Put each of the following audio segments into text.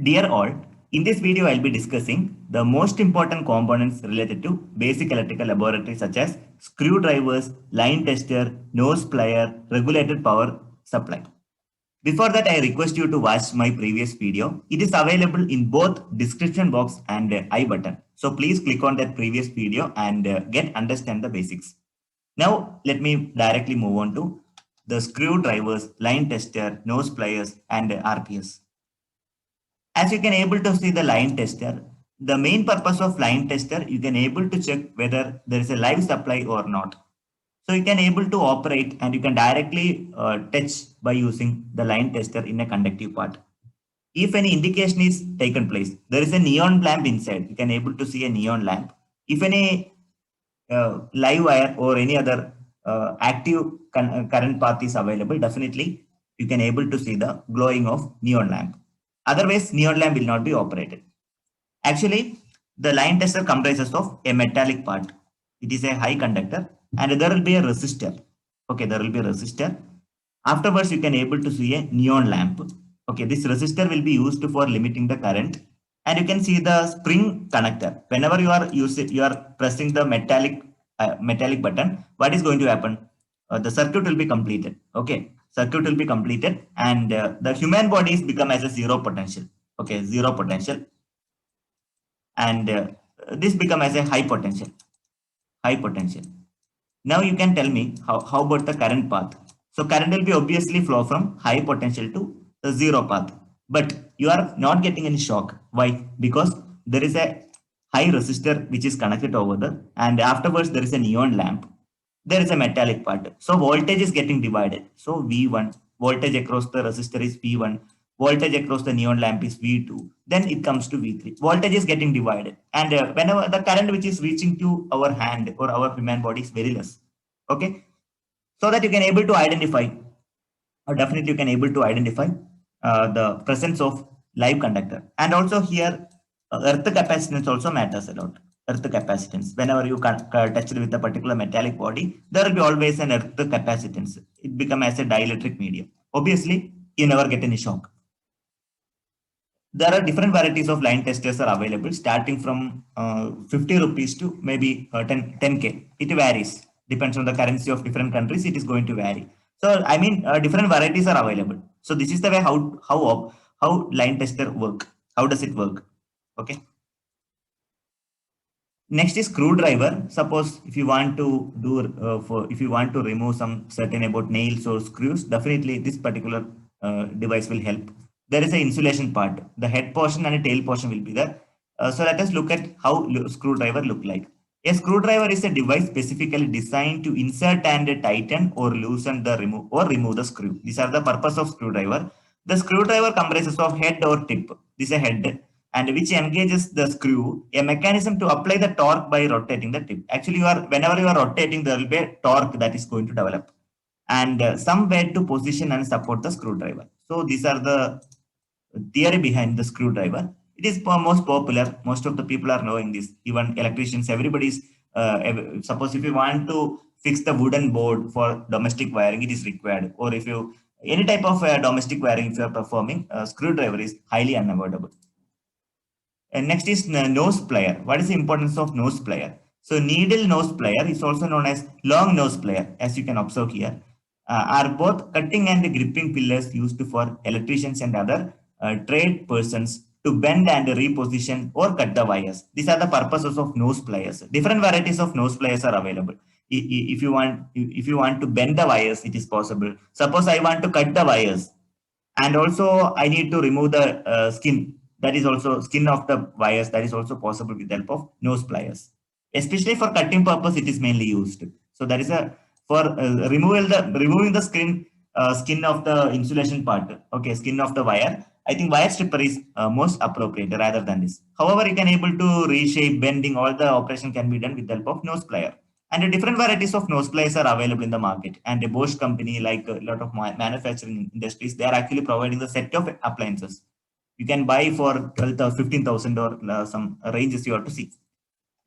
Dear all, in this video I'll be discussing the most important components related to basic electrical laboratory such as screwdrivers, line tester, nose plier, regulated power supply. Before that, I request you to watch my previous video. It is available in both description box and I button. So please click on that previous video and get understand the basics. Now let me directly move on to the screwdrivers, line tester, nose pliers and RPS. As you can able to see the line tester, the main purpose of line tester, you can able to check whether there is a live supply or not. So you can able to operate and you can directly touch by using the line tester in a conductive part. If any indication is taken place, there is a neon lamp inside. You can able to see a neon lamp. If any live wire or any other active current path is available, definitely you can able to see the glowing of neon lamp. Otherwise, neon lamp will not be operated. Actually, the line tester comprises of a metallic part. It is a high conductor and there will be a resistor. Okay, there will be a resistor. Afterwards, you can able to see a neon lamp. Okay, this resistor will be used for limiting the current. And you can see the spring connector. Whenever you are pressing the metallic button, what is going to happen? The circuit will be completed. Okay, circuit will be completed and the human bodies become as a zero potential. Okay, zero potential and this become as a high potential. Now you can tell me how about the current path. So current will be obviously flow from high potential to the zero path, but you are not getting any shock. Why? Because there is a high resistor which is connected over there and afterwards there is a neon lamp. There is a metallic part, so voltage is getting divided. So V1 voltage across the resistor is V1, voltage across the neon lamp is V2, then it comes to V3. Voltage is getting divided and whenever the current which is reaching to our hand or our human body is very less. Okay, so that you can able to identify or definitely you can able to identify the presence of live conductor. And also here earth capacitance also matters a lot. Earth capacitance, whenever you touch with a particular metallic body, there will be always an earth capacitance. It become as a dielectric medium. Obviously you never get any shock. There are different varieties of line testers are available starting from 50 rupees to maybe 10k. It varies, depends on the currency of different countries. It is going to vary. So I mean different varieties are available. So this is the way how line tester work. How does it work? Okay. Next is screwdriver. Suppose if you want to do if you want to remove some certain about nails or screws, definitely this particular device will help. There is an insulation part. The head portion and a tail portion will be there. So let us look at how screwdriver look like. A screwdriver is a device specifically designed to insert and tighten or loosen the remove the screw. These are the purpose of screwdriver. The screwdriver comprises of head or tip. This is a head and which engages the screw, a mechanism to apply the torque by rotating the tip. Actually, whenever you are rotating, there will be a torque that is going to develop and some way to position and support the screwdriver. So these are the theory behind the screwdriver. It is most popular. Most of the people are knowing this. Even electricians, everybody's. Suppose if you want to fix the wooden board for domestic wiring, it is required. Or if you any type of domestic wiring, if you are performing, screwdriver is highly unavoidable. And next is nose plier. What is the importance of nose plier? So needle nose plier is also known as long nose plier, as you can observe here, are both cutting and gripping pillars used for electricians and other trade persons to bend and reposition or cut the wires. These are the purposes of nose pliers. Different varieties of nose pliers are available. If you want to bend the wires, it is possible. Suppose I want to cut the wires, and also I need to remove the skin. That is also skin of the wires. That is also possible with the help of nose pliers. Especially for cutting purpose, it is mainly used. So that is a for removing the skin of the insulation part. Okay, skin of the wire. I think wire stripper is most appropriate rather than this. However, you can able to reshape, bending, all the operation can be done with the help of nose plier. And different varieties of nose pliers are available in the market. And a Bosch company, like a lot of manufacturing industries, they are actually providing the set of appliances. You can buy for 12,000, 15,000 or some ranges you have to see.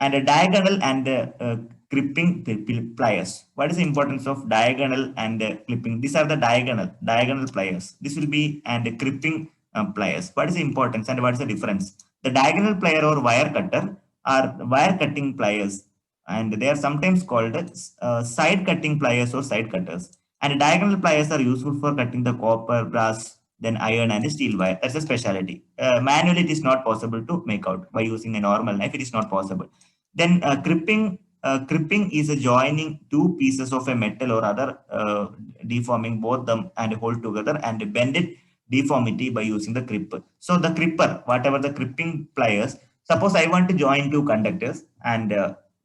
And a diagonal and clipping pliers. What is the importance of diagonal and clipping? These are the diagonal pliers. This will be and clipping pliers. What is the importance and what is the difference? The diagonal plier or wire cutter are wire cutting pliers, and they are sometimes called side cutting pliers or side cutters. And diagonal pliers are useful for cutting the copper, brass, then iron and steel wire. That's a specialty. Manually, it is not possible to make out by using a normal knife. It is not possible. Then crimping is a joining two pieces of a metal or other, deforming both them and hold together and bend it deformity by using the cripper. So the cripper, whatever the crimping pliers, suppose I want to join two conductors, and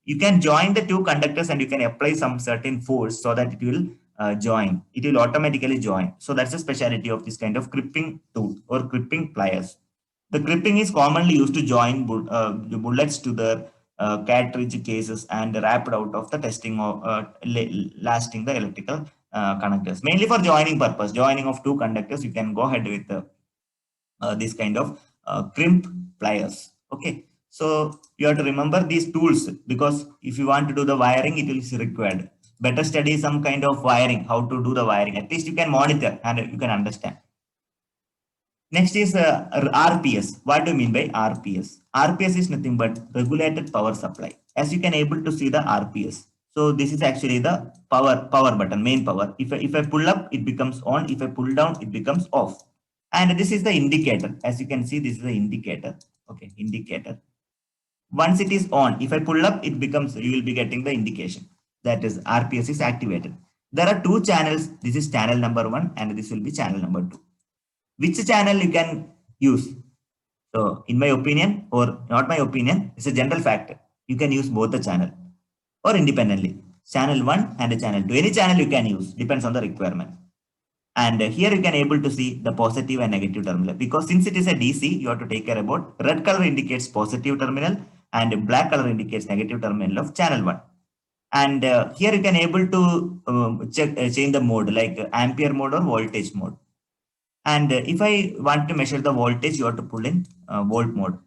you can join the two conductors and you can apply some certain force so that it will join. It will automatically join. So that's the specialty of this kind of crimping tool or crimping pliers. The crimping is commonly used to join the bullets to the cartridge cases and wrapped out of the testing of lasting the electrical connectors, mainly for joining purpose, joining of two conductors. You can go ahead with this kind of crimp pliers. Okay, so you have to remember these tools, because if you want to do the wiring, it is required. Better study some kind of wiring, how to do the wiring. At least you can monitor and you can understand. Next is RPS. What do you mean by RPS? RPS is nothing but regulated power supply. As you can able to see the RPS. So this is actually the power button, main power. If I pull up, it becomes on. If I pull down, it becomes off. And this is the indicator. As you can see, this is the indicator. Okay, indicator. Once it is on, if I pull up, it becomes, you will be getting the indication. That is RPS is activated. There are two channels. This is channel number 1 and this will be channel number 2. Which channel you can use? So in my opinion, or not my opinion, it's a general factor. You can use both the channel or independently. Channel 1 and channel 2. Any channel you can use, depends on the requirement. And here you can able to see the positive and negative terminal, because since it is a DC, you have to take care about red color indicates positive terminal and black color indicates negative terminal of channel 1. And here you can able to change the mode, like ampere mode or voltage mode. And if I want to measure the voltage, you have to pull in volt mode.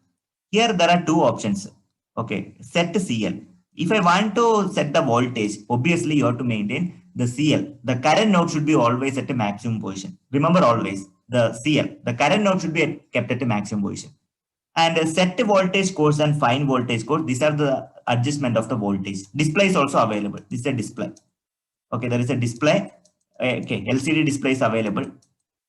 Here there are two options. Okay, set CL. If I want to set the voltage, obviously you have to maintain the CL. The current node should be always at a maximum position. Remember always the CL. The current node should be kept at a maximum position. And set voltage course and fine voltage course, these are the adjustment of the voltage. Display is also available. This is a display. Okay, there is a display. Okay, LCD display is available.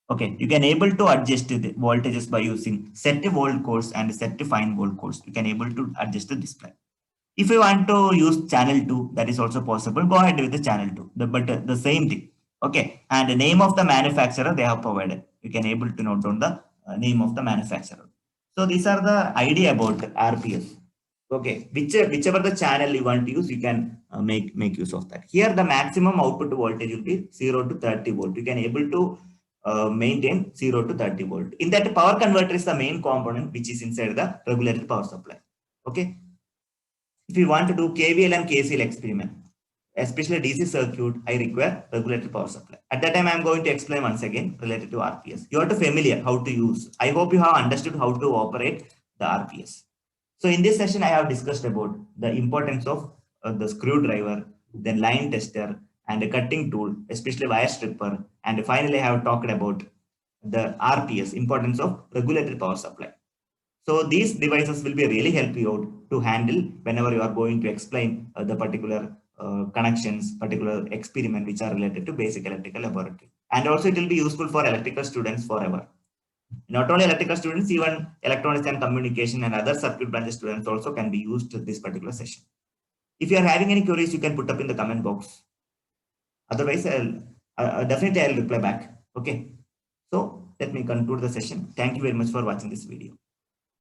Okay, you can able to adjust the voltages by using set volt course and set fine volt course. You can able to adjust the display. If you want to use channel 2, that is also possible. Go ahead with the channel 2, but the same thing. Okay, and the name of the manufacturer they have provided. You can able to note down the name of the manufacturer. So these are the idea about RPS. Okay, whichever the channel you want to use, you can make use of that. Here the maximum output voltage will be 0 to 30 volt. You can able to maintain 0 to 30 volt. In that, power converter is the main component which is inside the regulated power supply. Okay. If you want to do KVL and KCL experiment, especially DC circuit, I require regulated power supply. At that time, I am going to explain once again related to RPS. You are to familiar how to use. I hope you have understood how to operate the RPS. So in this session, I have discussed about the importance of the screwdriver, then line tester, and a cutting tool, especially wire stripper. And finally, I have talked about the RPS, importance of regulated power supply. So these devices will be really help you out to handle whenever you are going to explain the particular connections, particular experiment which are related to basic electrical laboratory. And also it will be useful for electrical students forever. Not only electrical students, even electronics and communication and other circuit branch students also can be used to this particular session. If you are having any queries, you can put up in the comment box. Otherwise, definitely I'll reply back. Okay. So let me conclude the session. Thank you very much for watching this video.